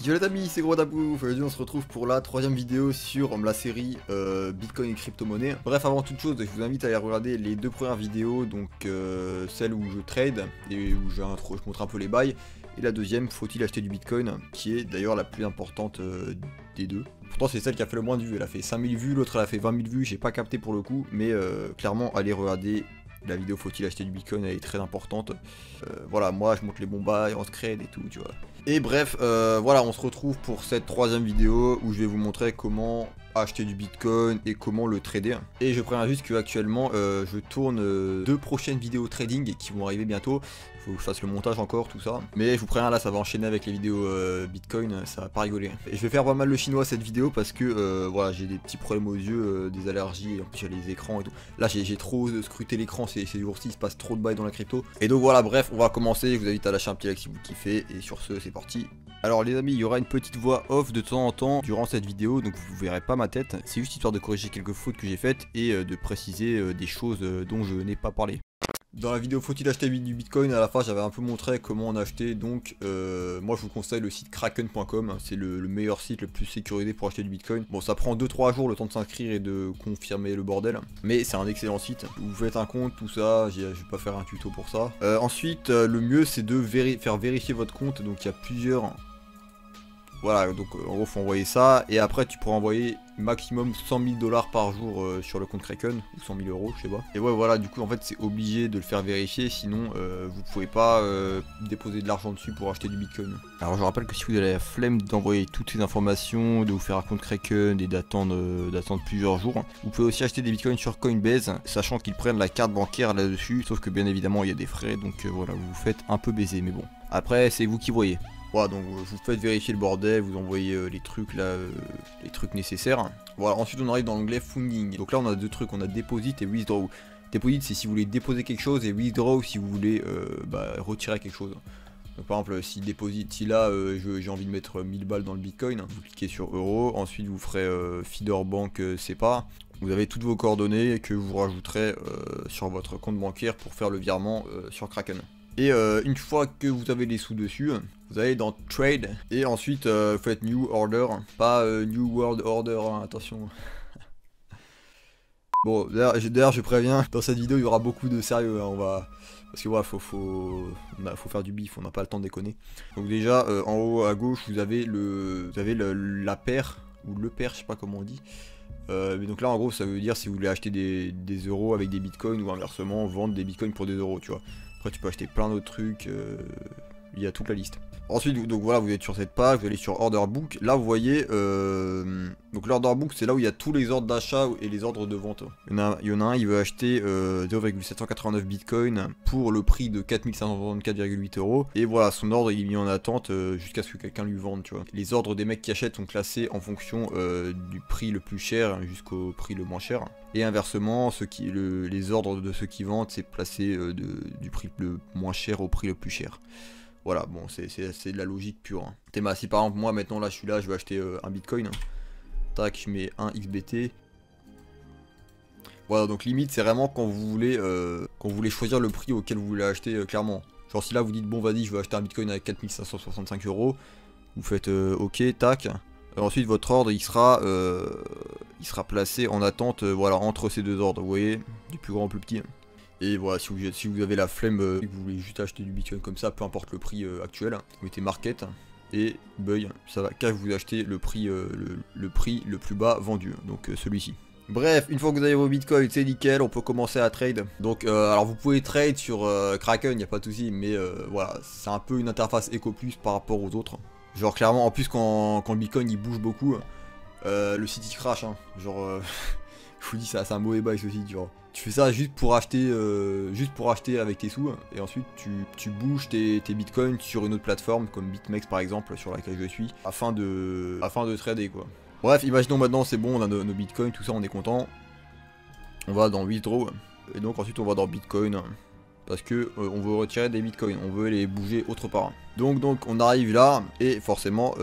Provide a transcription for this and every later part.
Yo les amis, c'est Gros Dabou. Aujourd'hui on se retrouve pour la troisième vidéo sur la série Bitcoin et crypto-monnaie. Bref, avant toute chose, je vous invite à aller regarder les deux premières vidéos, donc celle où je trade et où je montre un peu les bails, et la deuxième, faut-il acheter du Bitcoin, qui est d'ailleurs la plus importante des deux. Pourtant c'est celle qui a fait le moins de vues, elle a fait 5000 vues, l'autre elle a fait 20 000 vues, j'ai pas capté pour le coup, mais clairement allez regarder la vidéo faut-il acheter du Bitcoin, elle est très importante. Voilà, moi je montre les bons bails, on se trade et tout, tu vois. Et bref, voilà, on se retrouve pour cette troisième vidéo où je vais vous montrer comment acheter du Bitcoin et comment le trader. Et je préviens juste que actuellement je tourne deux prochaines vidéos trading qui vont arriver bientôt. Faut que je fasse le montage encore, tout ça. Mais je vous préviens, là ça va enchaîner avec les vidéos Bitcoin, ça va pas rigoler. Et je vais faire pas mal le chinois cette vidéo parce que voilà, j'ai des petits problèmes aux yeux, des allergies, en plus j'ai les écrans et tout. Là j'ai trop scruté l'écran ces jours-ci, il se passe trop de bails dans la crypto. Et donc voilà, bref, on va commencer, je vous invite à lâcher un petit like si vous kiffez, et sur ce c'est parti. Alors les amis, il y aura une petite voix off de temps en temps durant cette vidéo, donc vous verrez pas ma tête. C'est juste histoire de corriger quelques fautes que j'ai faites et de préciser des choses dont je n'ai pas parlé. Dans la vidéo faut-il acheter du Bitcoin, à la fin j'avais un peu montré comment en acheter, donc moi je vous conseille le site kraken.com, c'est le meilleur site, le plus sécurisé pour acheter du Bitcoin. Bon, ça prend 2-3 jours le temps de s'inscrire et de confirmer le bordel, mais c'est un excellent site. Vous faites un compte, tout ça, je vais pas faire un tuto pour ça. Ensuite le mieux c'est de faire vérifier votre compte, donc il y a plusieurs... Voilà, donc en gros faut envoyer ça, et après tu pourras envoyer maximum 100 000 $ par jour sur le compte Kraken, ou 100 000 €, je sais pas. Et ouais voilà, du coup en fait c'est obligé de le faire vérifier, sinon vous pouvez pas déposer de l'argent dessus pour acheter du Bitcoin. Alors je rappelle que si vous avez la flemme d'envoyer toutes ces informations, de vous faire un compte Kraken et d'attendre plusieurs jours, vous pouvez aussi acheter des Bitcoins sur Coinbase, sachant qu'ils prennent la carte bancaire là-dessus, sauf que bien évidemment il y a des frais, donc voilà, vous vous faites un peu baiser, mais bon. Après c'est vous qui voyez. Voilà, donc vous faites vérifier le bordel, vous envoyez les trucs là, les trucs nécessaires. Voilà, ensuite on arrive dans l'onglet funding. Donc là on a deux trucs, on a deposit et withdraw. Deposit c'est si vous voulez déposer quelque chose, et withdraw si vous voulez retirer quelque chose. Donc par exemple si là j'ai envie de mettre 1000 balles dans le Bitcoin, vous cliquez sur euro, ensuite vous ferez feeder bank SEPA. Vous avez toutes vos coordonnées que vous rajouterez sur votre compte bancaire pour faire le virement sur Kraken. Et une fois que vous avez les sous dessus, vous allez dans Trade, et ensuite vous faites New Order, pas New World Order, hein, attention. Bon, d'ailleurs je préviens, dans cette vidéo il y aura beaucoup de sérieux, hein, parce que voilà, faut faire du bif, on n'a pas le temps de déconner. Donc déjà, en haut à gauche, vous avez la paire, ou le paire, je sais pas comment on dit. Mais donc là en gros ça veut dire si vous voulez acheter des euros avec des bitcoins, ou inversement vendre des bitcoins pour des euros, tu vois. Après tu peux acheter plein d'autres trucs, il y a toute la liste. Ensuite donc voilà, vous êtes sur cette page, vous allez sur Order Book, là vous voyez, donc l'Order Book c'est là où il y a tous les ordres d'achat et les ordres de vente. Il y en a un, il veut acheter 0,789 bitcoin pour le prix de 4564,8 €, et voilà, son ordre il est mis en attente jusqu'à ce que quelqu'un lui vende, tu vois. Les ordres des mecs qui achètent sont classés en fonction du prix le plus cher jusqu'au prix le moins cher. Et inversement, les ordres de ceux qui vendent, c'est placé du prix le moins cher au prix le plus cher. Voilà, bon, c'est de la logique pure. Hein. Si par exemple, moi maintenant, là, je veux acheter un bitcoin. Hein. Tac, je mets un XBT. Voilà, donc limite, c'est vraiment quand vous voulez choisir le prix auquel vous voulez acheter, clairement. Genre, si là, vous dites, bon, vas-y, je veux acheter un bitcoin à 4565 €, vous faites OK, tac. Ensuite votre ordre il sera placé en attente, voilà, entre ces deux ordres, vous voyez, du plus grand au plus petit. Et voilà, si vous avez la flemme et que vous voulez juste acheter du Bitcoin comme ça, peu importe le prix actuel, vous mettez market et buy, ça va qu'à vous acheter le prix le plus bas vendu, donc celui-ci. Bref, une fois que vous avez vos bitcoins, c'est nickel, on peut commencer à trade. Donc alors vous pouvez trade sur Kraken, il n'y a pas de souci, mais voilà, c'est un peu une interface Eco Plus par rapport aux autres. Genre clairement, en plus quand le bitcoin il bouge beaucoup, le site il crash, hein. Genre je vous dis ça, c'est un mauvais bail ce site, genre. Tu fais ça juste pour acheter avec tes sous, et ensuite tu bouges tes bitcoins sur une autre plateforme comme BitMEX par exemple, sur laquelle je suis, afin de trader quoi. Bref, imaginons maintenant c'est bon, on a nos bitcoins, tout ça, on est content. On va dans Withdraw, et donc ensuite on va dans Bitcoin. Parce que on veut retirer des bitcoins, on veut les bouger autre part. Donc on arrive là, et forcément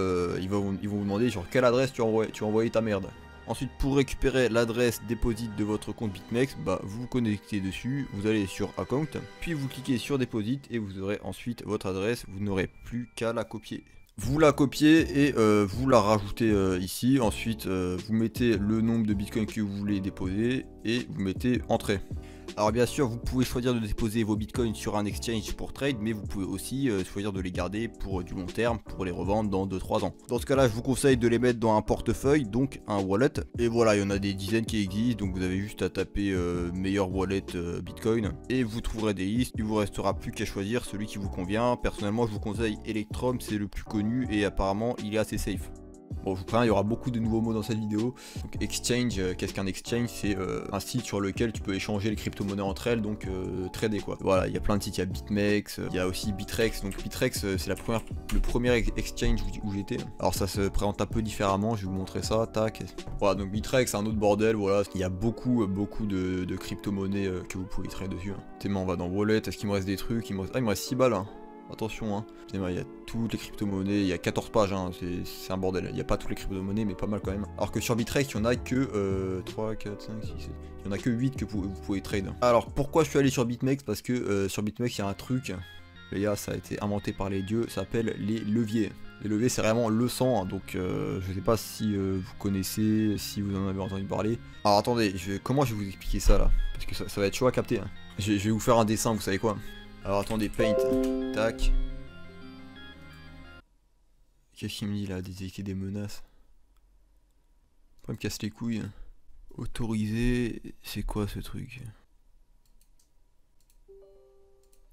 ils vont vous demander sur quelle adresse tu as envoyé ta merde. Ensuite, pour récupérer l'adresse deposit de votre compte BitMEX, vous vous connectez dessus, vous allez sur Account, puis vous cliquez sur Deposit et vous aurez ensuite votre adresse, vous n'aurez plus qu'à la copier. Vous la copiez et vous la rajoutez ici. Ensuite, vous mettez le nombre de bitcoins que vous voulez déposer et vous mettez entrée. Alors bien sûr, vous pouvez choisir de déposer vos bitcoins sur un exchange pour trade, mais vous pouvez aussi choisir de les garder pour du long terme, pour les revendre dans 2-3 ans. Dans ce cas là, je vous conseille de les mettre dans un portefeuille, donc un wallet. Et voilà, il y en a des dizaines qui existent, donc vous avez juste à taper meilleur wallet bitcoin et vous trouverez des listes. Il vous restera plus qu'à choisir celui qui vous convient. Personnellement, je vous conseille Electrum, c'est le plus connu et apparemment il est assez safe. Bon, je vous préviens, il y aura beaucoup de nouveaux mots dans cette vidéo. Donc exchange, qu'est-ce qu'un exchange? C'est un site sur lequel tu peux échanger les crypto-monnaies entre elles, donc trader quoi. Voilà, il y a plein de sites, il y a BitMEX, il y a aussi Bittrex. Donc Bittrex, c'est le premier exchange où j'étais. Alors ça se présente un peu différemment, je vais vous montrer ça, tac. Voilà, donc Bittrex, c'est un autre bordel, voilà. Il y a beaucoup de crypto-monnaies que vous pouvez trader dessus. On va dans Wallet, est-ce qu'il me reste des trucs? Il me reste 6 balles. Attention, hein. Il y a toutes les crypto-monnaies, il y a 14 pages, hein. C'est un bordel. Il n'y a pas toutes les crypto-monnaies, mais pas mal quand même. Alors que sur Bittrex, il n'y en a que 3, 4, 5, 6, 7. Il n'y en a que 8 que vous pouvez trade. Alors pourquoi je suis allé sur BitMEX? Parce que sur BitMEX, il y a un truc, les gars, ça a été inventé par les dieux, ça s'appelle les leviers. Les leviers, c'est vraiment le sang, hein. Donc je sais pas si vous connaissez, si vous en avez entendu parler. Alors attendez, comment je vais vous expliquer ça là? Parce que ça va être chaud à capter, hein. Je vais vous faire un dessin, vous savez quoi? Alors attendez, paint, tac. Qu'est-ce qu'il me dit là? Détecter des menaces. Pas me casse les couilles. Autoriser, c'est quoi ce truc?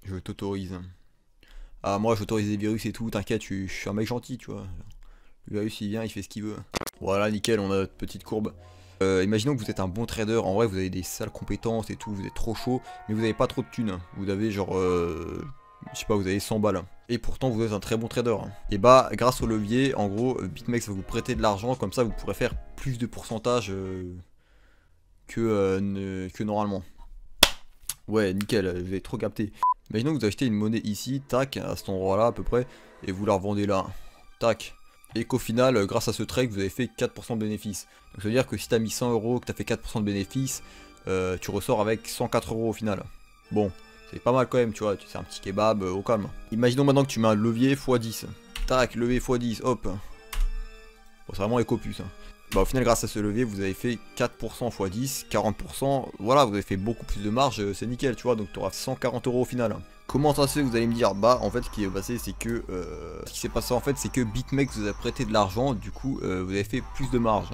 Je t'autorise. Ah moi j'autorise les virus et tout, t'inquiète, je suis un mec gentil, tu vois. Le virus il vient, il fait ce qu'il veut. Voilà, nickel, on a notre petite courbe. Imaginons que vous êtes un bon trader, en vrai vous avez des sales compétences et tout, vous êtes trop chaud, mais vous avez pas trop de thunes. Vous avez genre, je sais pas, vous avez 100 balles. Et pourtant vous êtes un très bon trader. Et bah grâce au levier, en gros, BitMEX va vous prêter de l'argent, comme ça vous pourrez faire plus de pourcentage que normalement. Ouais, nickel, vous avez trop capté. Imaginons que vous achetez une monnaie ici, tac, à cet endroit là à peu près, et vous la revendez là, tac. Et qu'au final, grâce à ce trade, vous avez fait 4% de bénéfices. Donc ça veut dire que si tu as mis 100 euros, que tu as fait 4% de bénéfices, tu ressors avec 104 euros au final. Bon, c'est pas mal quand même, tu vois, c'est un petit kebab au calme. Imaginons maintenant que tu mets un levier x10. Tac, levier x10, hop. Bon, c'est vraiment écopus. Hein. Bah au final, grâce à ce levier, vous avez fait 4% x10, 40%. Voilà, vous avez fait beaucoup plus de marge, c'est nickel, tu vois, donc tu auras 140 euros au final. Comment ça se fait? Vous allez me dire, bah en fait ce qui est passé c'est que ce qui s'est passé en fait c'est que BitMEX vous a prêté de l'argent, du coup vous avez fait plus de marge.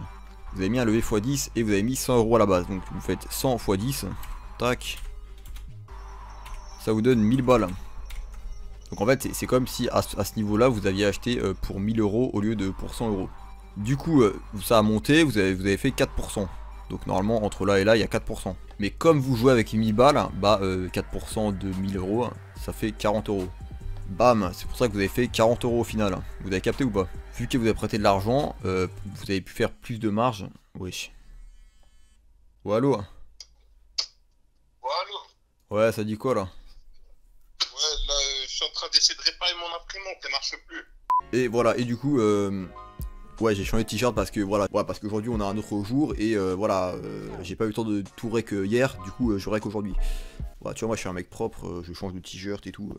Vous avez mis un levier x10 et vous avez mis 100 euros à la base, donc vous faites 100 x10, tac, ça vous donne 1000 balles. Donc en fait c'est comme si à ce niveau là vous aviez acheté pour 1000 euros au lieu de pour 100 euros. Du coup ça a monté, vous avez fait 4%. Donc normalement entre là et là il y a 4%. Mais comme vous jouez avec 1000 balles, bah 4% de 1000 euros, ça fait 40 euros. Bam, c'est pour ça que vous avez fait 40 euros au final. Vous avez capté ou pas? Vu que vous avez prêté de l'argent, vous avez pu faire plus de marge. Wesh. Oh allô? Ouais, allô? Ouais, ça dit quoi là? Ouais, là, je suis en train d'essayer de réparer mon imprimante, elle marche plus. Et voilà, et du coup, ouais, j'ai changé de t-shirt parce que voilà, parce qu'aujourd'hui on a un autre jour et voilà, j'ai pas eu le temps de tout rec hier, du coup je rec aujourd'hui. Voilà, tu vois, moi je suis un mec propre, je change de t-shirt et tout.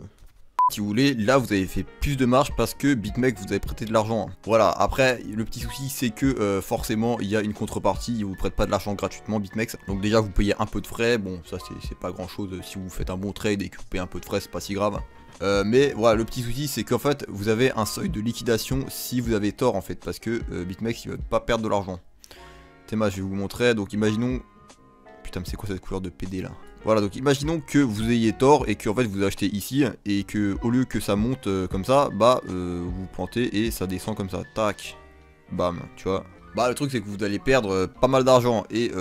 Si vous voulez, là vous avez fait plus de marge parce que BitMEX vous avez prêté de l'argent. Voilà, après le petit souci c'est que forcément il y a une contrepartie, il vous prête pas de l'argent gratuitement BitMEX. Donc déjà vous payez un peu de frais, bon ça c'est pas grand chose, si vous faites un bon trade et que vous payez un peu de frais c'est pas si grave. Mais voilà, le petit souci c'est qu'en fait vous avez un seuil de liquidation si vous avez tort en fait, parce que BitMEX il va pas perdre de l'argent. Théma, je vais vous montrer, donc imaginons... Putain mais c'est quoi cette couleur de PD là? Voilà, donc imaginons que vous ayez tort et que en fait vous achetez ici et que au lieu que ça monte comme ça, bah vous plantez et ça descend comme ça, tac, bam, tu vois. Bah le truc c'est que vous allez perdre pas mal d'argent et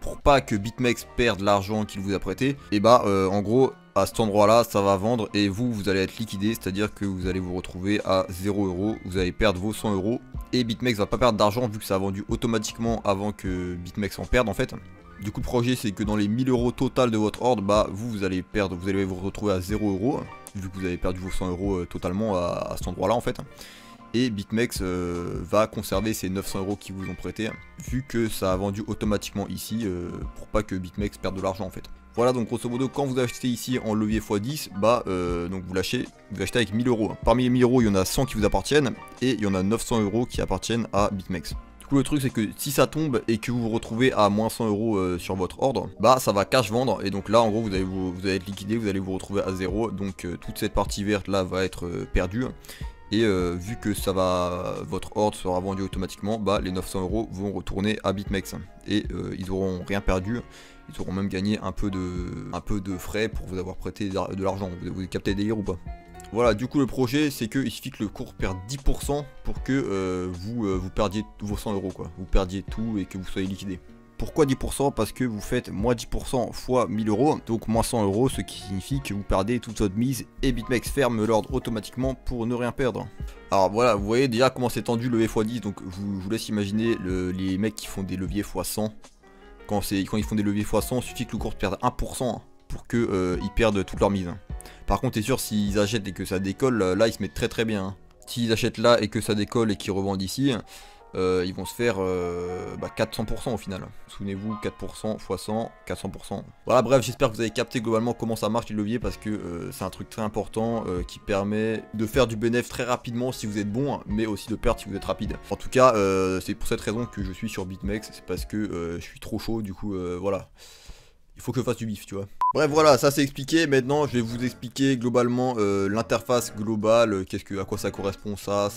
pour pas que BitMEX perde l'argent qu'il vous a prêté, et bah en gros à cet endroit là ça va vendre et vous allez être liquidé, c'est à dire que vous allez vous retrouver à 0 euros, vous allez perdre vos 100 euros et BitMEX va pas perdre d'argent vu que ça a vendu automatiquement avant que BitMEX en perde en fait. Du coup le projet c'est que dans les 1000 euros total de votre ordre, bah vous allez perdre, vous allez vous retrouver à 0 euros vu que vous avez perdu vos 100 euros totalement à cet endroit là en fait. et BitMEX va conserver ces 900 € qu'ils vous ont prêté, vu que ça a vendu automatiquement ici, pour pas que BitMEX perde de l'argent en fait. Voilà, donc grosso modo, quand vous achetez ici en levier x10, bah donc vous l'achetez avec 1000 €. Parmi les 1000 €, il y en a 100 qui vous appartiennent, et il y en a 900 € qui appartiennent à BitMEX. Du coup, le truc c'est que si ça tombe et que vous vous retrouvez à moins 100 € sur votre ordre, bah ça va cash vendre, et donc là en gros vous allez être liquidé, vous allez vous retrouver à 0, donc toute cette partie verte là va être perdue. Et vu que votre ordre sera vendu automatiquement, bah les 900 € vont retourner à BitMEX. Et ils auront rien perdu, ils auront même gagné un peu de frais pour vous avoir prêté de l'argent. Vous captez le délire ou pas? Voilà, du coup le projet c'est qu'il suffit que le cours perde 10% pour que vous perdiez vos 100 € quoi. Vous perdiez tout et que vous soyez liquidé. Pourquoi 10%? Parce que vous faites moins 10% fois 1000 €, donc moins 100 €, ce qui signifie que vous perdez toute votre mise et BitMEX ferme l'ordre automatiquement pour ne rien perdre. Alors voilà, vous voyez déjà comment c'est tendu le levier x10, donc je vous laisse imaginer les mecs qui font des leviers x100. Quand ils font des leviers x100, il suffit que le cours perde 1% pour qu'ils perdent toute leur mise. Par contre, c'est sûr, s'ils achètent et que ça décolle, là ils se mettent très bien. S'ils achètent là et que ça décolle et qu'ils revendent ici, ils vont se faire 400% au final. Souvenez-vous, 4% x 100, 400%. Voilà, bref, j'espère que vous avez capté globalement comment ça marche les leviers, parce que c'est un truc très important qui permet de faire du bénéfice très rapidement si vous êtes bon, mais aussi de perdre si vous êtes rapide. En tout cas, c'est pour cette raison que je suis sur BitMEX, c'est parce que je suis trop chaud, du coup voilà. Il faut que je fasse du bif, tu vois. Bref, voilà, ça c'est expliqué. Maintenant, je vais vous expliquer globalement l'interface globale, à quoi ça correspond, ça,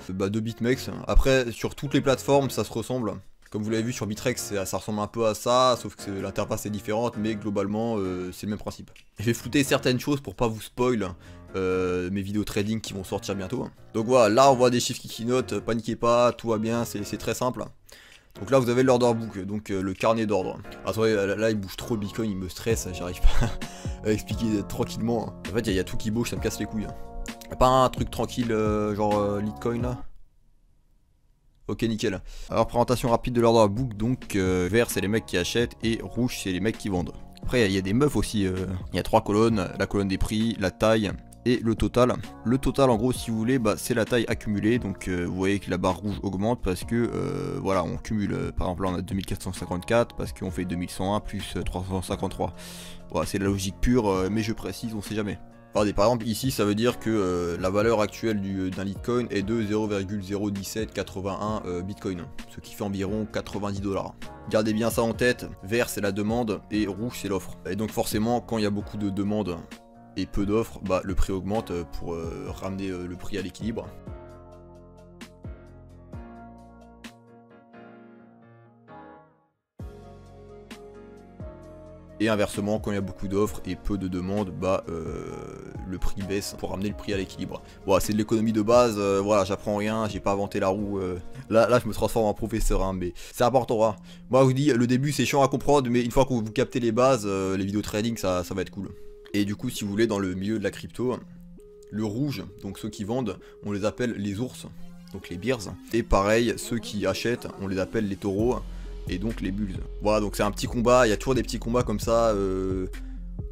de BitMEX. Après, sur toutes les plateformes, ça se ressemble. Comme vous l'avez vu sur Bitrex, ça ressemble un peu à ça, sauf que l'interface est différente, mais globalement, c'est le même principe. Je vais flouter certaines choses pour pas vous spoil mes vidéos trading qui vont sortir bientôt. Donc voilà, là on voit des chiffres qui clignotent, paniquez pas, tout va bien, c'est très simple. Donc là vous avez l'order book, donc le carnet d'ordre. Attendez, là il bouge trop le bitcoin, il me stresse, j'arrive pas à expliquer tranquillement. En fait il y a tout qui bouge, ça me casse les couilles. Y'a pas un truc tranquille genre Litecoin là? Ok, nickel. Alors présentation rapide de l'order book, donc vert c'est les mecs qui achètent et rouge c'est les mecs qui vendent. Après il y a des meufs aussi, il y a 3 colonnes, la colonne des prix, la taille et le total. Le total en gros si vous voulez c'est la taille accumulée, donc vous voyez que la barre rouge augmente parce que voilà on cumule, par exemple là on a 2454 parce qu'on fait 2101 plus 353. Voilà c'est la logique pure, mais je précise, on sait jamais. Regardez, par exemple ici ça veut dire que la valeur actuelle d'un Litecoin est de 0,01781 Bitcoin, ce qui fait environ 90 $. Gardez bien ça en tête, vert c'est la demande et rouge c'est l'offre. Et donc forcément quand il y a beaucoup de demandes et peu d'offres, le prix augmente pour ramener le prix à l'équilibre. Et inversement, quand il y a beaucoup d'offres et peu de demandes, le prix baisse pour ramener le prix à l'équilibre. Voilà, c'est de l'économie de base, voilà, j'apprends rien, j'ai pas inventé la roue. Là, je me transforme en professeur, hein, mais c'est important. Hein. Moi, je vous dis, le début, c'est chiant à comprendre, mais une fois que vous captez les bases, les vidéos trading, ça va être cool. Et du coup, si vous voulez, dans le milieu de la crypto, le rouge, donc ceux qui vendent, on les appelle les ours, donc les bears. Et pareil, ceux qui achètent, on les appelle les taureaux. Et donc les bulls. Voilà, donc c'est un petit combat, il y a toujours des petits combats comme ça,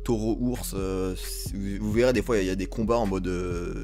taureau, ours, vous verrez des fois il y a des combats en mode,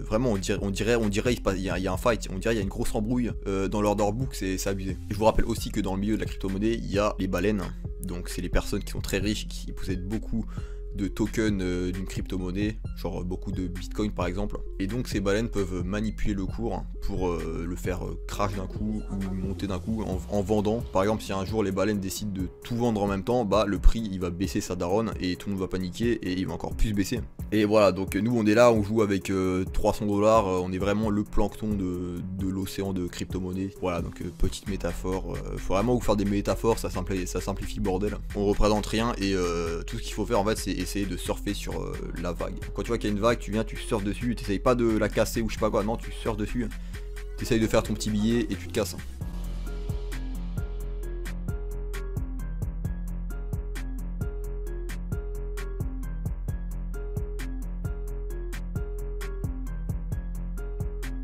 vraiment on dirait il y a un fight, on dirait il y a une grosse embrouille dans l'order book, c'est abusé. Je vous rappelle aussi que dans le milieu de la crypto-monnaie, il y a les baleines, donc c'est les personnes qui sont très riches, qui possèdent beaucoup de tokens d'une crypto-monnaie, genre beaucoup de bitcoin par exemple, et donc ces baleines peuvent manipuler le cours pour le faire crash d'un coup ou monter d'un coup en vendant. Par exemple, si un jour les baleines décident de tout vendre en même temps, le prix il va baisser sa daronne et tout le monde va paniquer et il va encore plus baisser. Et voilà, donc nous on est là, on joue avec 300 $, on est vraiment le plancton de l'océan de crypto-monnaie. Voilà, donc petite métaphore, faut vraiment vous faire des métaphores, ça simplifie le bordel. On représente rien et tout ce qu'il faut faire en fait c'est essayer de surfer sur la vague. Quand tu vois qu'il y a une vague, tu viens, tu surfes dessus, tu essayes pas de la casser ou je sais pas quoi, non, tu surfes dessus, tu essayes de faire ton petit billet et tu te casses.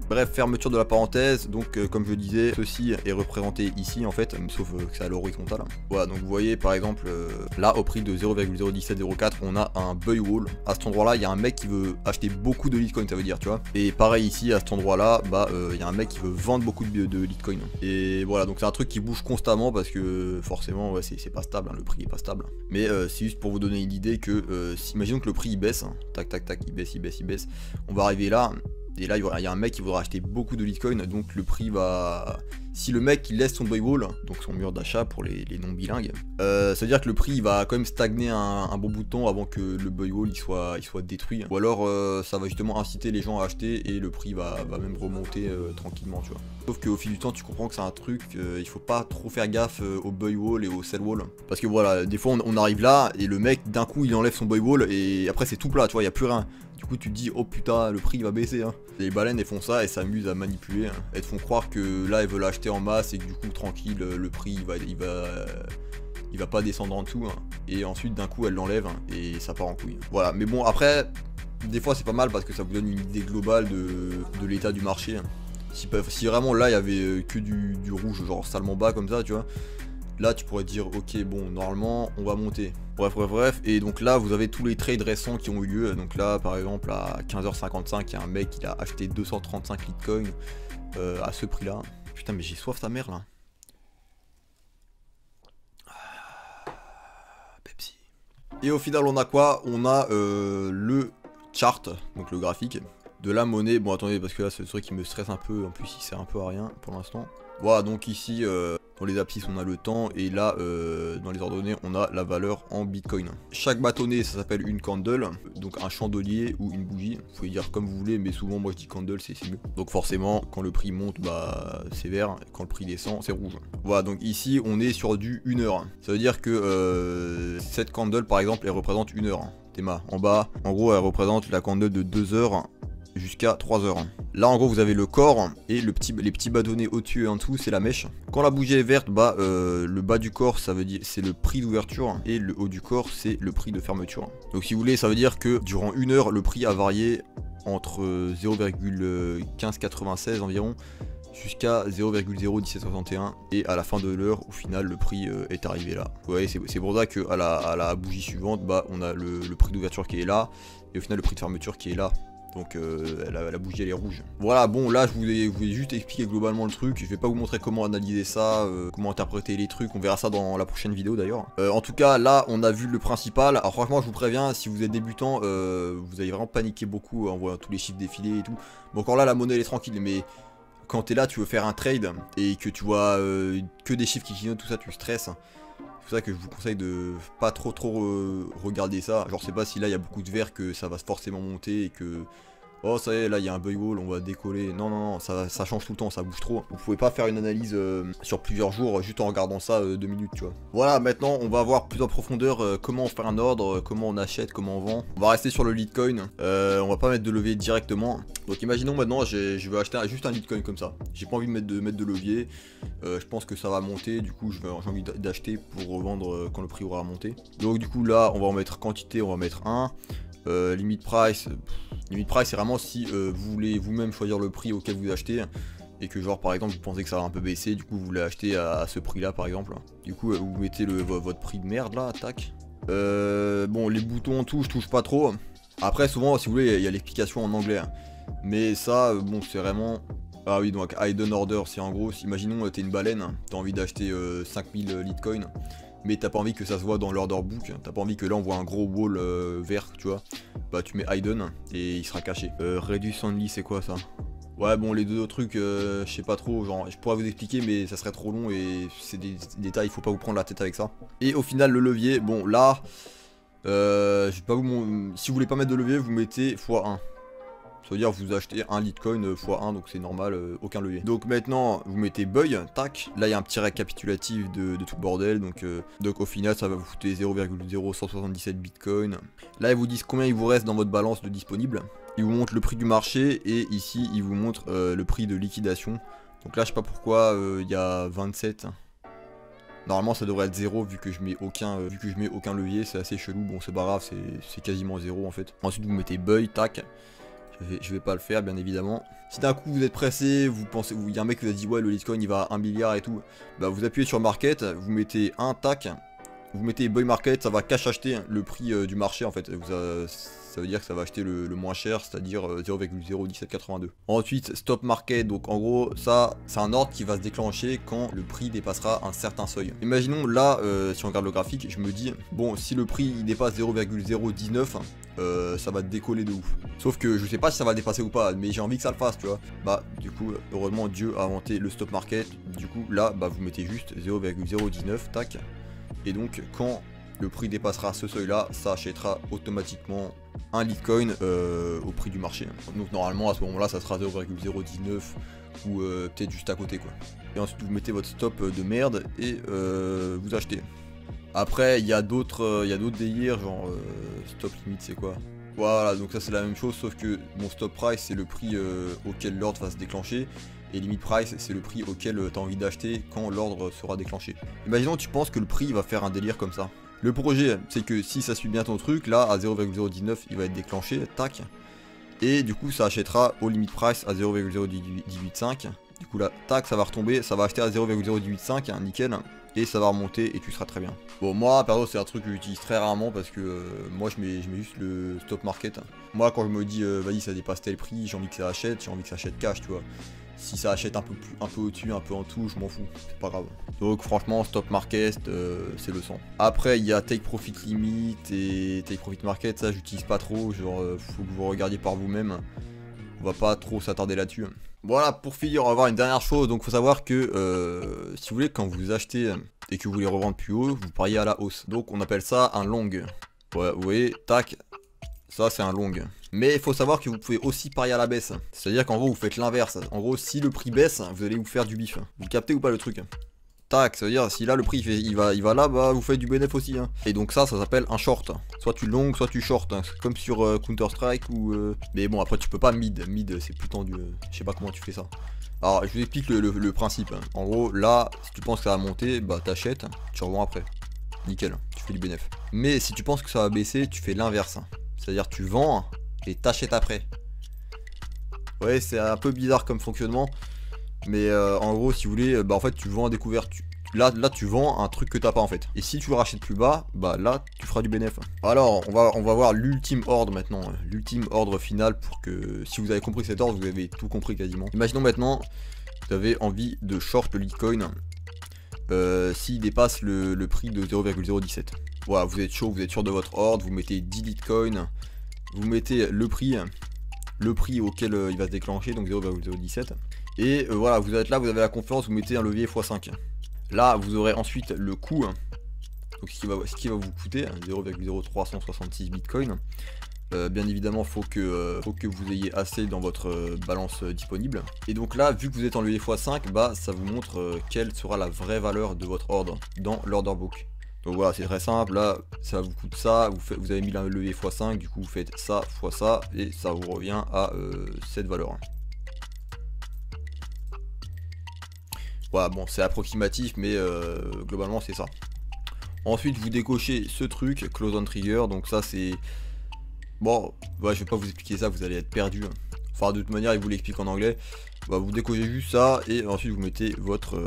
Bref, fermeture de la parenthèse, donc comme je disais, ceci est représenté ici en fait, sauf que c'est à l'horizontale. Voilà, donc vous voyez par exemple, là au prix de 0,01704, on a un buy wall. À cet endroit là, il y a un mec qui veut acheter beaucoup de Litecoin, ça veut dire, tu vois. Et pareil ici, à cet endroit là, bah il y a un mec qui veut vendre beaucoup de Litecoin. Et voilà, donc c'est un truc qui bouge constamment parce que forcément, ouais, c'est pas stable, hein, le prix est pas stable. Mais c'est juste pour vous donner une idée que, imaginons que le prix il baisse, hein, tac tac tac, il baisse, on va arriver là. Et là, il y a un mec qui voudra acheter beaucoup de Litecoin, donc le prix va... Si le mec il laisse son buy wall, donc son mur d'achat pour les non bilingues, ça veut dire que le prix il va quand même stagner un bon bout de temps avant que le buy wall il soit détruit. Ou alors ça va justement inciter les gens à acheter et le prix va même remonter tranquillement, tu vois. Sauf qu'au fil du temps tu comprends que c'est un truc, il faut pas trop faire gaffe au buy wall et au sell wall. Parce que voilà, des fois on arrive là et le mec d'un coup il enlève son buy wall et après c'est tout plat, tu vois, il n'y a plus rien. Du coup tu te dis oh putain le prix il va baisser hein. Les baleines elles font ça et s'amusent à manipuler hein. Elles te font croire que là elles veulent acheter en masse et que du coup tranquille le prix il va pas descendre en dessous hein. Et ensuite d'un coup elles l'enlèvent hein, et ça part en couille. Voilà, mais bon après des fois c'est pas mal parce que ça vous donne une idée globale de l'état du marché hein. Si vraiment là il y avait que du rouge genre salement bas comme ça tu vois, là tu pourrais dire ok bon normalement on va monter. Bref, et donc là vous avez tous les trades récents qui ont eu lieu. Donc là par exemple à 15h55 il y a un mec qui a acheté 235 Litecoin à ce prix là. Putain mais j'ai soif ta mère là. Pepsi. Et au final on a quoi? On a le chart, donc le graphique de la monnaie. Bon attendez parce que là c'est le truc qui me stresse un peu, en plus il sert un peu à rien pour l'instant. Voilà donc ici dans les abscisses on a le temps et là dans les ordonnées on a la valeur en bitcoin. Chaque bâtonnet ça s'appelle une candle, donc un chandelier ou une bougie, vous pouvez dire comme vous voulez mais souvent moi je dis candle c'est mieux. Donc forcément quand le prix monte bah c'est vert, quand le prix descend c'est rouge. Voilà donc ici on est sur du 1 heure, ça veut dire que cette candle par exemple elle représente 1 heure. Théma en bas en gros elle représente la candle de 2 heures jusqu'à 3 heures. Là en gros vous avez le corps et les petits bâtonnets au-dessus et en dessous c'est la mèche. Quand la bougie est verte, bah le bas du corps ça veut dire c'est le prix d'ouverture et le haut du corps c'est le prix de fermeture. Donc si vous voulez ça veut dire que durant 1 heure le prix a varié entre 0,1596 environ jusqu'à 0,01761 et à la fin de l'heure au final le prix est arrivé là. Vous voyez c'est pour ça que à la bougie suivante bah on a le prix d'ouverture qui est là et au final le prix de fermeture qui est là. Donc la bougie elle est rouge. Voilà bon là je vous ai juste expliqué globalement le truc. Je vais pas vous montrer comment analyser ça, comment interpréter les trucs. On verra ça dans la prochaine vidéo d'ailleurs. En tout cas là on a vu le principal. Alors franchement je vous préviens, si vous êtes débutant vous allez vraiment paniquer beaucoup en voyant tous les chiffres défiler et tout. Bon encore là la monnaie elle est tranquille mais quand t'es là tu veux faire un trade et que tu vois que des chiffres qui clignotent tout ça tu stresses. C'est pour ça que je vous conseille de pas trop regarder ça. Genre c'est pas si là il y a beaucoup de vert que ça va forcément monter et que oh ça y est là il y a un buy wall on va décoller. Non ça change tout le temps, ça bouge trop. Vous pouvez pas faire une analyse sur plusieurs jours juste en regardant ça 2 minutes tu vois. Voilà maintenant on va voir plus en profondeur comment on fait un ordre, comment on achète, comment on vend. On va rester sur le Litecoin, on va pas mettre de levier directement. Donc imaginons maintenant je veux acheter juste un Litecoin comme ça. J'ai pas envie de mettre de levier, je pense que ça va monter, du coup j'ai envie d'acheter pour revendre quand le prix aura monté. Donc du coup là on va en mettre quantité, on va mettre 1. Limit price c'est vraiment si vous voulez vous-même choisir le prix auquel vous achetez et que genre par exemple vous pensez que ça va un peu baisser, du coup vous voulez acheter à ce prix là par exemple. Du coup vous mettez votre prix de merde là, tac. Bon les boutons tout je touche pas trop. Après souvent si vous voulez il y a l'explication en anglais hein. Mais ça bon c'est vraiment... Ah oui donc hidden order c'est en gros, imaginons t'es une baleine, t'as envie d'acheter 5000 Litecoin. Mais t'as pas envie que ça se voit dans l'order book, t'as pas envie que là on voit un gros wall vert, tu vois. Bah tu mets hidden et il sera caché. Reduce only c'est quoi ça? Ouais bon les deux autres trucs je sais pas trop, genre je pourrais vous expliquer mais ça serait trop long et c'est des détails, il faut pas vous prendre la tête avec ça. Et au final le levier, bon là je vais pas si vous voulez pas mettre de levier vous mettez x1. Ça veut dire vous achetez un Litecoin x1 donc c'est normal, aucun levier. Donc maintenant vous mettez buy, tac, là il y a un petit récapitulatif de tout le bordel, donc au final ça va vous coûter 0,0177 Bitcoin. Là ils vous disent combien il vous reste dans votre balance de disponible. Ils vous montrent le prix du marché et ici ils vous montrent le prix de liquidation. Donc là je sais pas pourquoi il y a 27. Normalement ça devrait être 0 vu que je mets aucun levier, c'est assez chelou, bon c'est pas grave, c'est quasiment 0 en fait. Ensuite vous mettez buy, tac. Je vais pas le faire, bien évidemment. Si d'un coup vous êtes pressé, vous pensez, il y a un mec qui vous a dit ouais le Litecoin il va à 1 milliard et tout, bah vous appuyez sur market, vous mettez un tac, vous mettez buy market, ça va cash acheter le prix du marché en fait. Ça veut dire que ça va acheter le moins cher, c'est-à-dire 0,01782. Ensuite stop market, donc en gros ça c'est un ordre qui va se déclencher quand le prix dépassera un certain seuil. Imaginons là, si on regarde le graphique, je me dis bon si le prix il dépasse 0,019, ça va décoller de ouf. Sauf que je sais pas si ça va dépasser ou pas, mais j'ai envie que ça le fasse, tu vois. Bah du coup heureusement Dieu a inventé le stop market. Du coup là bah vous mettez juste 0,019 tac. Et donc quand le prix dépassera ce seuil là, ça achètera automatiquement un Litecoin au prix du marché. Donc normalement à ce moment là ça sera 0,019 ou peut-être juste à côté quoi. Et ensuite vous mettez votre stop de merde et vous achetez. Après il y a d'autres délires genre stop limite c'est quoi. Voilà donc ça c'est la même chose sauf que mon stop price c'est le prix auquel l'ordre va se déclencher. Et limit price c'est le prix auquel tu as envie d'acheter quand l'ordre sera déclenché. Imaginons tu penses que le prix va faire un délire comme ça. Le projet c'est que si ça suit bien ton truc, là à 0,019 il va être déclenché, tac. Et du coup ça achètera au limit price à 0,0185. Du coup là, tac, ça va retomber, ça va acheter à 0,0185, hein, nickel. Et ça va remonter et tu seras très bien. Bon moi perso c'est un truc que j'utilise très rarement parce que moi je mets juste le stop market. Moi quand je me dis vas-y ça dépasse tel prix, j'ai envie que ça achète, j'ai envie que ça achète cash tu vois. Si ça achète un peu au-dessus, un peu en dessous, je m'en fous, c'est pas grave. Donc franchement, stop market, c'est le sang. Après, il y a take profit limit et take profit market, ça j'utilise pas trop, genre faut que vous regardiez par vous-même. On va pas trop s'attarder là-dessus. Voilà, pour finir, on va voir une dernière chose. Donc faut savoir que si vous voulez, quand vous achetez et que vous voulez revendre plus haut, vous pariez à la hausse. Donc on appelle ça un long. Ouais, vous voyez, tac, ça c'est un long. Mais il faut savoir que vous pouvez aussi parier à la baisse. C'est-à-dire qu'en gros vous faites l'inverse. En gros si le prix baisse, vous allez vous faire du bif. Vous captez ou pas le truc? Tac, ça veut dire si là le prix il va là, bah vous faites du bénéf aussi. Hein. Et donc ça s'appelle un short. Soit tu long, soit tu short. Hein. Comme sur Counter Strike ou... Mais bon après tu peux pas mid. Mid c'est plus tendu. Je sais pas comment tu fais ça. Alors je vous explique le principe. Hein. En gros là, si tu penses que ça va monter, bah t'achètes, tu revends après. Nickel, tu fais du bénéf. Mais si tu penses que ça va baisser, tu fais l'inverse. C'est-à-dire tu vends et t'achètes après. Ouais c'est un peu bizarre comme fonctionnement. Mais en gros si vous voulez, bah en fait tu vends à découvert. Là tu vends un truc que t'as pas en fait. Et si tu le rachètes plus bas, bah là tu feras du bénéf. Alors on va voir l'ultime ordre maintenant. L'ultime ordre final pour que si vous avez compris cet ordre, vous avez tout compris quasiment. Imaginons maintenant vous avez envie de short le Litecoin s'il dépasse le prix de 0,017. Voilà, vous êtes chaud, vous êtes sûr de votre ordre, vous mettez 10 Litecoin, vous mettez le prix auquel il va se déclencher, donc 0,017. Et voilà, vous êtes là, vous avez la confiance, vous mettez un levier x5. Là, vous aurez ensuite le coût, donc ce qui va vous coûter 0,0366 Bitcoin. Bien évidemment, faut que vous ayez assez dans votre balance disponible. Et donc là, vu que vous êtes en levier x5, bah ça vous montre quelle sera la vraie valeur de votre ordre dans l'order book. Donc voilà, c'est très simple, là ça vous coûte ça, vous avez mis le levier x5, du coup vous faites ça fois ça, et ça vous revient à cette valeur. Voilà, bon c'est approximatif, mais globalement c'est ça. Ensuite vous décochez ce truc, close on trigger, donc ça c'est... Bon, ouais, je vais pas vous expliquer ça, vous allez être perdu. Enfin de toute manière il vous l'explique en anglais. Bah, vous décochez juste ça, et ensuite vous mettez votre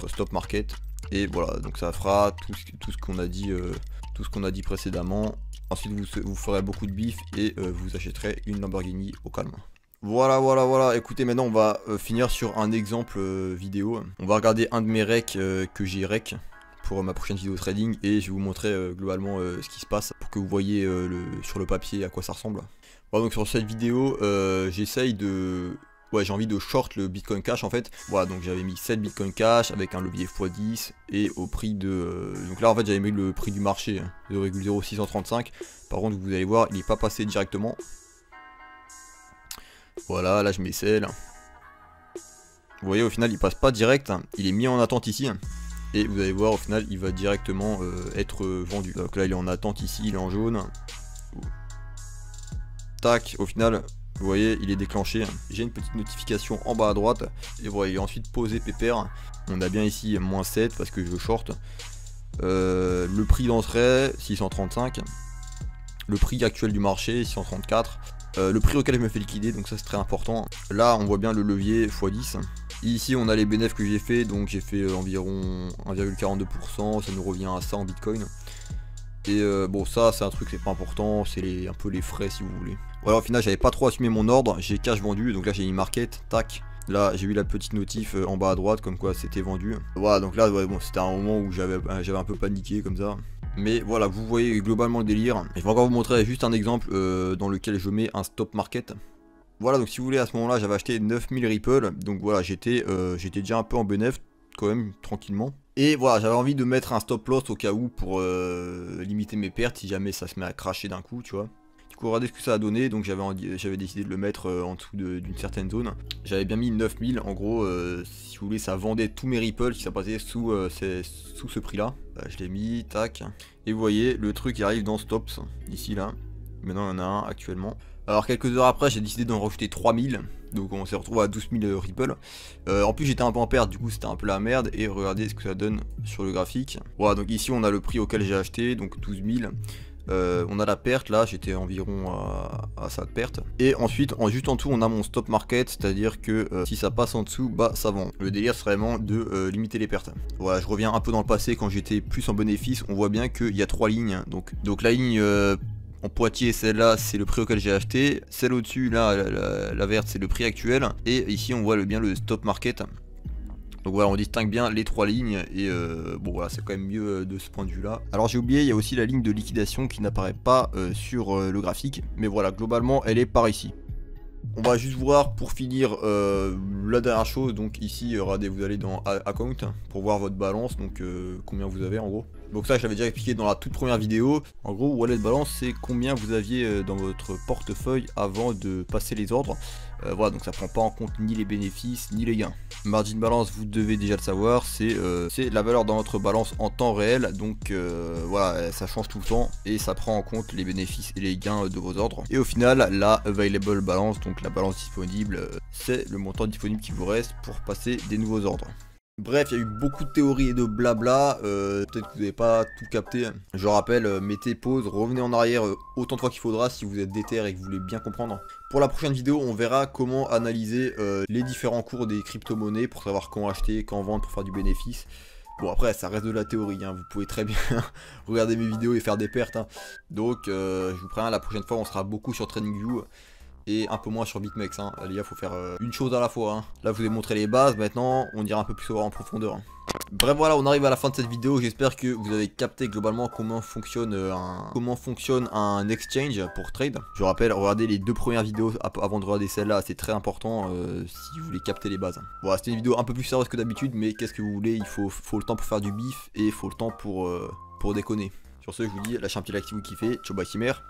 stop market. Et voilà, donc ça fera tout ce qu'on a dit précédemment. Ensuite vous ferez beaucoup de bif et vous achèterez une Lamborghini au calme. Voilà, écoutez maintenant on va finir sur un exemple vidéo. On va regarder un de mes recs que j'ai rec pour ma prochaine vidéo trading. Et je vais vous montrer globalement ce qui se passe pour que vous voyez sur le papier à quoi ça ressemble. Voilà, donc sur cette vidéo j'essaye de... Ouais, j'ai envie de short le Bitcoin Cash en fait. Voilà, donc j'avais mis 7 Bitcoin Cash avec un levier x10 et au prix de... Donc là en fait j'avais mis le prix du marché, 0,0635. Par contre vous allez voir, il n'est pas passé directement. Voilà, là je mets celle. Vous voyez au final il passe pas direct, il est mis en attente ici. Et vous allez voir au final il va directement être vendu. Donc là il est en attente ici, il est en jaune. Tac, au final... Vous voyez, il est déclenché. J'ai une petite notification en bas à droite. Et voilà, il est ensuite posé pépère. On a bien ici moins 7 parce que je veux short. Le prix d'entrée, 635. Le prix actuel du marché, 634. le prix auquel je me fais liquider, donc ça c'est très important. Là on voit bien le levier x10. Ici on a les bénéfices que j'ai fait, donc j'ai fait environ 1,42%, ça nous revient à ça en bitcoin. Et bon ça c'est un truc c'est pas important, c'est un peu les frais si vous voulez. Voilà, au final j'avais pas trop assumé mon ordre, j'ai cash vendu, donc là j'ai mis market, tac. Là j'ai eu la petite notif en bas à droite comme quoi c'était vendu. Voilà, donc là ouais, bon, c'était un moment où j'avais un peu paniqué comme ça. Mais voilà, vous voyez globalement le délire. Et je vais encore vous montrer juste un exemple dans lequel je mets un stop market. Voilà, donc si vous voulez, à ce moment là j'avais acheté 9000 Ripple. Donc voilà, j'étais déjà un peu en bénéf quand même, tranquillement. Et voilà, j'avais envie de mettre un stop loss au cas où pour limiter mes pertes si jamais ça se met à cracher d'un coup, tu vois. Du coup, regardez ce que ça a donné, donc j'avais décidé de le mettre en dessous d'une certaine zone. J'avais bien mis 9000, en gros, si vous voulez, ça vendait tous mes Ripple si ça passait sous ce prix-là. Je l'ai mis, tac. Et vous voyez, le truc il arrive dans stops, ici, là. Maintenant, il y en a un actuellement. Alors, quelques heures après, j'ai décidé d'en rajouter 3000. Donc, on s'est retrouvé à 12 000 Ripple. En plus, j'étais un peu en perte, du coup, c'était un peu la merde. Et regardez ce que ça donne sur le graphique. Voilà, donc ici, on a le prix auquel j'ai acheté, donc 12 000. On a la perte là, j'étais environ à sa perte. Et ensuite, juste en dessous, on a mon stop market, c'est-à-dire que si ça passe en dessous, bah ça vend. Le délire c'est vraiment de limiter les pertes. Voilà, je reviens un peu dans le passé quand j'étais plus en bénéfice. On voit bien qu'il y a 3 lignes. Donc la ligne en Poitiers, celle-là, c'est le prix auquel j'ai acheté. Celle au-dessus, là, la verte, c'est le prix actuel. Et ici, on voit bien le stop market. Donc voilà, on distingue bien les 3 lignes et bon voilà, c'est quand même mieux de ce point de vue là. Alors j'ai oublié, il y a aussi la ligne de liquidation qui n'apparaît pas sur le graphique, mais voilà, globalement elle est par ici. On va juste voir pour finir la dernière chose. Donc ici, regardez, vous allez dans account pour voir votre balance, donc combien vous avez en gros. Donc ça je l'avais déjà expliqué dans la toute première vidéo. En gros, wallet balance c'est combien vous aviez dans votre portefeuille avant de passer les ordres. Voilà, donc ça prend pas en compte ni les bénéfices ni les gains. Margin balance, vous devez déjà le savoir, c'est la valeur dans votre balance en temps réel. Donc voilà, ça change tout le temps et ça prend en compte les bénéfices et les gains de vos ordres. Et au final, la available balance, donc la balance disponible, c'est le montant disponible qui vous reste pour passer des nouveaux ordres. Bref, il y a eu beaucoup de théories et de blabla, peut-être que vous n'avez pas tout capté. Je rappelle, mettez pause, revenez en arrière autant de fois qu'il faudra si vous êtes déter et que vous voulez bien comprendre. Pour la prochaine vidéo, on verra comment analyser les différents cours des crypto-monnaies pour savoir quand acheter, quand vendre pour faire du bénéfice. Bon après ça reste de la théorie, hein. Vous pouvez très bien regarder mes vidéos et faire des pertes. Hein. Donc je vous préviens, la prochaine fois on sera beaucoup sur TradingView. Et un peu moins sur BitMEX, hein. Les gars, faut faire une chose à la fois, hein. Là, je vous ai montré les bases, maintenant, on ira un peu plus en profondeur. Hein. Bref, voilà, on arrive à la fin de cette vidéo. J'espère que vous avez capté globalement comment fonctionne un exchange pour trade. Je rappelle, regardez les 2 premières vidéos avant de regarder celle-là, c'est très important si vous voulez capter les bases. Hein. Voilà, c'était une vidéo un peu plus sérieuse que d'habitude, mais qu'est-ce que vous voulez, il faut le temps pour faire du bif et il faut le temps pour déconner. Sur ce, je vous dis, lâchez un petit like si vous kiffez. Ciao, bye, Chimère.